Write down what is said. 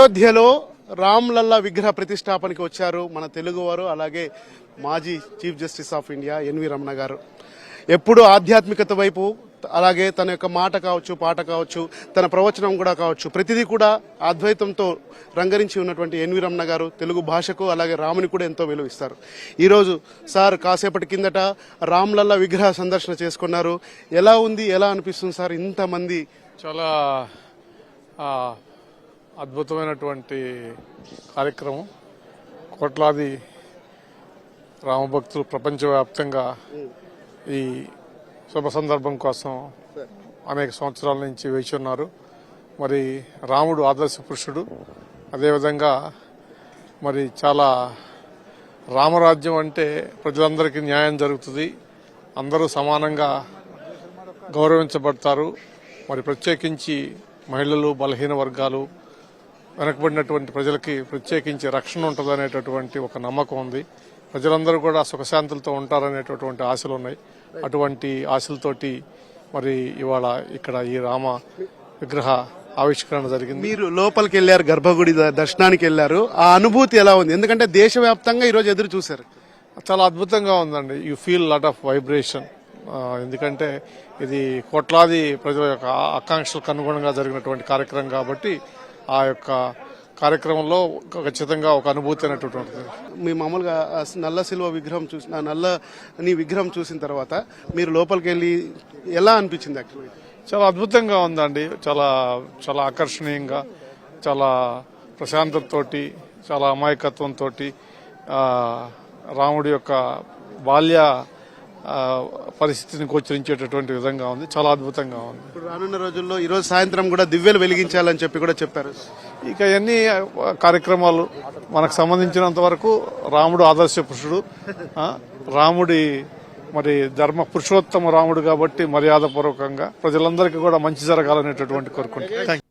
అయోధ్యలో రామ్లల్లా విగ్రహ ప్రతిష్టాపనకి వచ్చారు మన తెలుగువారు, అలాగే మాజీ chief justice of India NV Ramana garu. ఎప్పుడు ఆధ్యాత్మికత వైపు, అలాగే తన యొక్క మాట కావచ్చు, పాట కావచ్చు, తన ప్రవచనం కూడా కావచ్చు, ప్రతిదీ కూడా అద్వైతంతో రంగరించి ఉన్నటువంటి ఎన్వి రమణ గారు తెలుగు భాషకు అలాగే రాముని కూడా ఎంతో విలువిస్తారు. ఈరోజు సార్ కాసేపటి కిందట రామ్లల్లా విగ్రహ సందర్శన చేసుకున్నారు. ఎలా ఉంది, ఎలా అనిపిస్తుంది సార్? ఇంతమంది చాలా అద్భుతమైనటువంటి కార్యక్రమం. కోట్లాది రామభక్తులు ప్రపంచవ్యాప్తంగా ఈ శుభ సందర్భం కోసం అనేక సంవత్సరాల నుంచి వేచి ఉన్నారు. మరి రాముడు ఆదర్శ పురుషుడు. అదేవిధంగా మరి చాలా రామరాజ్యం అంటే ప్రజలందరికీ న్యాయం జరుగుతుంది, అందరూ సమానంగా గౌరవించబడతారు. మరి ప్రత్యేకించి మహిళలు, బలహీన వర్గాలు, వెనకబడినటువంటి ప్రజలకి ప్రత్యేకించి రక్షణ ఉంటుందనేటటువంటి ఒక నమ్మకం ఉంది. ప్రజలందరూ కూడా సుఖశాంతులతో ఉంటారనేటటువంటి ఆశలు ఉన్నాయి. అటువంటి ఆశలతోటి మరి ఇవాళ ఇక్కడ ఈ రామ విగ్రహ ఆవిష్కరణ జరిగింది. మీరు లోపలికి వెళ్ళారు, గర్భగుడి దర్శనానికి వెళ్ళారు. ఆ అనుభూతి ఎలా ఉంది? ఎందుకంటే దేశవ్యాప్తంగా ఈరోజు ఎదురు చూశారు. చాలా అద్భుతంగా ఉందండి. You feel lot of vibration. ఎందుకంటే ఇది కోట్లాది ప్రజల యొక్క ఆకాంక్షలకు అనుగుణంగా జరిగినటువంటి కార్యక్రమం కాబట్టి ఆ యొక్క కార్యక్రమంలో ఖచ్చితంగా ఒక అనుభూతి అనేటువంటి ఉంటుంది. మీ మామూలుగా నల్ల సిల్వ విగ్రహం చూసిన నల్లని విగ్రహం చూసిన తర్వాత మీరు లోపలికి వెళ్ళి ఎలా అనిపించింది? యాక్చువల్లీ చాలా అద్భుతంగా ఉందండి. చాలా చాలా ఆకర్షణీయంగా, చాలా ప్రశాంతతతోటి, చాలా అమాయకత్వంతో రాముడి యొక్క బాల్య పరిస్థితిని గోచరించేటటువంటి విధంగా ఉంది. చాలా అద్భుతంగా ఉంది. ఇప్పుడు రానున్న రోజుల్లో ఈ రోజు సాయంత్రం కూడా దివ్యలు వెలిగించాలని చెప్పి కూడా చెప్పారు. ఇక ఎన్ని కార్యక్రమాలు మనకు సంబంధించినంత వరకు రాముడు ఆదర్శ పురుషుడు, రాముడి మరి ధర్మ పురుషోత్తమ రాముడు కాబట్టి మర్యాదపూర్వకంగా ప్రజలందరికీ కూడా మంచి జరగాలనేటటువంటి కోరుకుంటున్నాను.